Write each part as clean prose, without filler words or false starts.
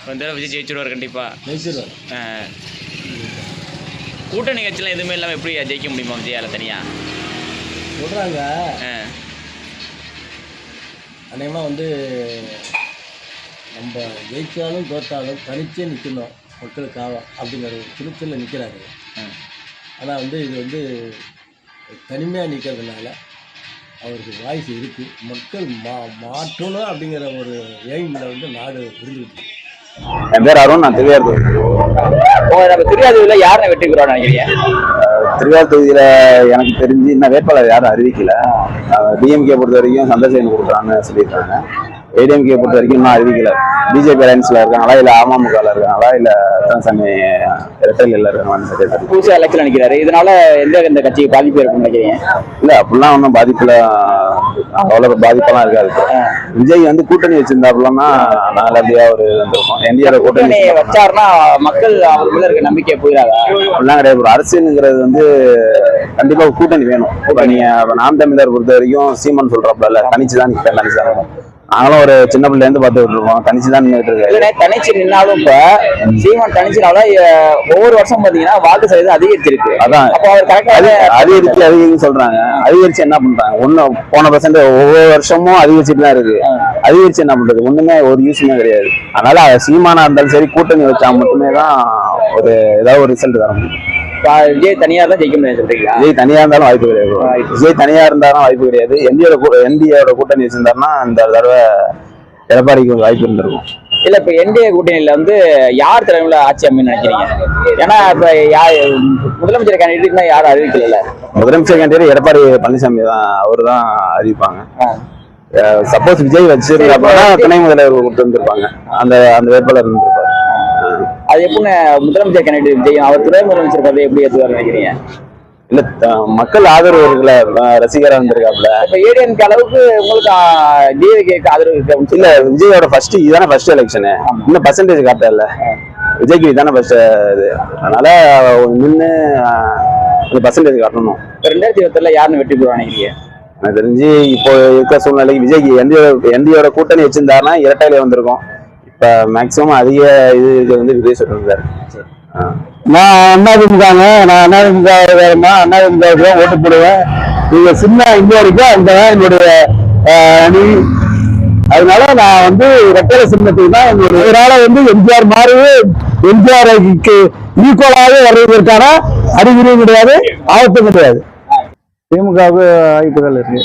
வந்து விஜய் ஜெயிச்சிடுவார் கண்டிப்பா. ஜெயிச்சிருவார். கூட்டணி கட்சிலாம் எதுவுமே இல்லாமல் எப்படி ஜெயிக்க முடியுமா விஜயால தனியா சொல்றாங்க. அநேகமாக வந்து நம்ம ஜெயிச்சாலும் தோற்றாலும் தனிச்சே நிற்கணும் மக்களுக்காக அப்படிங்கிற ஒரு துணிச்சலில் நிற்கிறாரு. ஆனால் வந்து இது வந்து தனிமையாக நிற்கிறதுனால அவருக்கு வாய்ஸ் இருக்குது. மக்கள் மாற்றணும் அப்படிங்கிற ஒரு எய்மில் வந்து நாடு இருந்துக்கிட்டு. என் பேர் அருண், நான் திருவையார் தொகுதி. நம்ம திருவையார் தொகுதியில் யாரை வெற்றி பெறுவான்னு நினைக்கிறீங்க? திருவையார் தொகுதியில் எனக்கு தெரிஞ்சு இன்னும் வேட்பாளர் யாரும் அறிவிக்கல. டிஎம்கே பொறுத்த வரைக்கும் சந்திரசேகரன் கொடுக்குறான்னு சொல்லியிருக்காங்க. ஏடிஎம்கே பொறுத்த வரைக்கும் இன்னும் அறிவிக்கல. பிஜேபி அலையன்ஸில் இருக்காங்களா, இல்லை அமமுகவில் இருக்காங்களா, இல்லை சாமி இரட்டையில் இருக்காங்களான்னு புதுசாக எலெக்ஷன் நினைக்கிறாரு. இதனால எந்த கட்சிக்கு பாதிப்பு இருக்குன்னு நினைக்கிறீங்க? இல்லை, அப்படிலாம் ஒன்றும் பாதிப்புல அவ்வளோ பாதிப்பெல்லாம் இருக்காது. விஜய் வந்து கூட்டணி வச்சிருந்தாப்புலன்னா நல்லபடியா ஒரு இருந்திருக்கும். என்டிஏ கூட்டணி வச்சாருன்னா மக்கள் அவருக்குள்ள இருக்க நம்பிக்கை போயிடாதா? அப்படிலாம் கிடையாது. ஒரு அரசியலுங்கிறது வந்து கண்டிப்பா கூட்டணி வேணும். இப்போ நீங்க நாம் தமிழர் பொறுத்த வரைக்கும் சீமான் சொல்றப்பல தனிச்சுதான் நிற்பேன், தனிச்சுதான். நாங்களும் ஒரு சின்ன பிள்ளைல இருந்து பார்த்துட்டு இருக்கோம், தனிச்சுதான் நின்றுட்டு இருக்காரு. தனிச்சு நின்னாலும் இப்ப சீமான் தனிச்சுனாலும் ஒவ்வொரு வருஷம் பாத்தீங்கன்னா வாக்கு சதவீதம் அதிகரிச்சிருக்கு. அதான் அதிகரிச்சு சொல்றாங்க. அதிகரிச்சு என்ன பண்றாங்க? போன பர்சன்ட் ஒவ்வொரு வருஷமும் அதிகரிச்சுட்டு தான் இருக்கு. அதிகரிச்சு என்ன பண்றது? ஒண்ணுமே ஒரு யூஸுமே கிடையாது. அதனால சீமானா இருந்தாலும் சரி, கூட்டணி வச்சா மட்டுமே தான் ஒரு ஏதாவது ஒரு ரிசல்ட் தர முடியும். விஜய் தனியா தான் ஜெயிக்க முடியாது சொல்றீங்களா? விஜய் தனியா இருந்தாலும் வாய்ப்பு கிடையாது. விஜய் தனியா இருந்தாலும் வாய்ப்பு கிடையாது. என்டிஏவோட கூட்டணி வச்சிருந்தாருன்னா இந்த தடவை எடப்பாடிக்கு ஒரு வாய்ப்பு இருந்திருக்கும். இல்ல இப்ப என்டிஏ கூட்டணியில வந்து யார் தலைமையில ஆட்சி அமைன்னு நினைக்கிறீங்க? ஏன்னா இப்ப முதலமைச்சர் கேண்டிடேட் யாரும் அறிவிக்கல. முதலமைச்சர் கேண்டிடேட் எடப்பாடி பழனிசாமி தான், அவரு தான் அறிவிப்பாங்க. சப்போஸ் விஜய் வச்சிருந்தா துணை முதல்வர் கொடுத்து இருந்திருப்பாங்க. அந்த வேட்பாளர் இருந்திருப்பாரு. அது எப்படி முதலமைச்சர் கேண்டிடேட் விஜய் அவர் துணை முதலமைச்சர் பதவி எப்படி ஏற்றுவார் நினைக்கிறீங்க? இல்ல, மக்கள் ஆதரவு இருக்குல்ல, ரசிகரா இருந்திருக்காப்ல. இப்ப ஏடிஎம்கே அளவுக்கு உங்களுக்கு டிவிகேக்கு ஆதரவு இருக்கு இல்ல? விஜயோட ஃபர்ஸ்ட் இதுதானே ஃபர்ஸ்ட் எலெக்ஷனு. இன்னும் பர்சன்டேஜ் காட்டல. விஜய்க்கு இதுதானே ஃபர்ஸ்ட் இது. அதனால நின்று பர்சன்டேஜ் காட்டணும். 2027 யாருன்னு வெற்றி பெறுவான்னு நினைக்கிறீங்க? எனக்கு தெரிஞ்சு இப்போ இருக்க சூழ்நிலைக்கு விஜய்க்கு என்டியோட கூட்டணி வச்சிருந்தாருன்னா இரட்டையில வந்திருக்கும். இப்ப மேக்சிமம் அதிக இது வந்து விஜய் சொல்லிருந்தாரு. நான் அதிமுகங்க, நான் அதிமுக ஓட்டு போடுவேன். நீங்க சின்ன இந்தியா இருக்கா அங்கதான் என்னுடைய அணி. அதனால நான் வந்து ரெட்டை சின்னத்துக்கு தான் இதனால வந்து எம்ஜிஆர் மாறவே எம்ஜிஆருக்கு ஈக்குவலாக வர்றதற்கான அறிகுறியும் கிடையாது, ஆபத்தும் கிடையாது. திமுகவுக்கு வாய்ப்புகள் இருக்கு.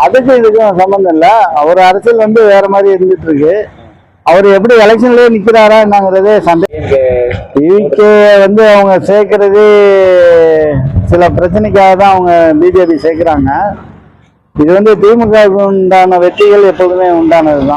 அதுக்கு இதுக்கும் சம்பந்தம் இல்லை. அவர் அரசியல் வந்து வேற மாதிரி இருந்துட்டு இருக்கு. அவர் எப்படி எலெக்ஷன்லயே நிக்கிறாரா என்னங்கிறதே சந்தேகம். டிவிக்கு வந்து அவங்க சேர்க்கறது சில பிரச்சனைக்காக தான் அவங்க பிஜேபி சேர்க்கிறாங்க. இது வந்து திமுகவுக்கு உண்டான வெற்றிகள் எப்போதுமே உண்டானதுதான்.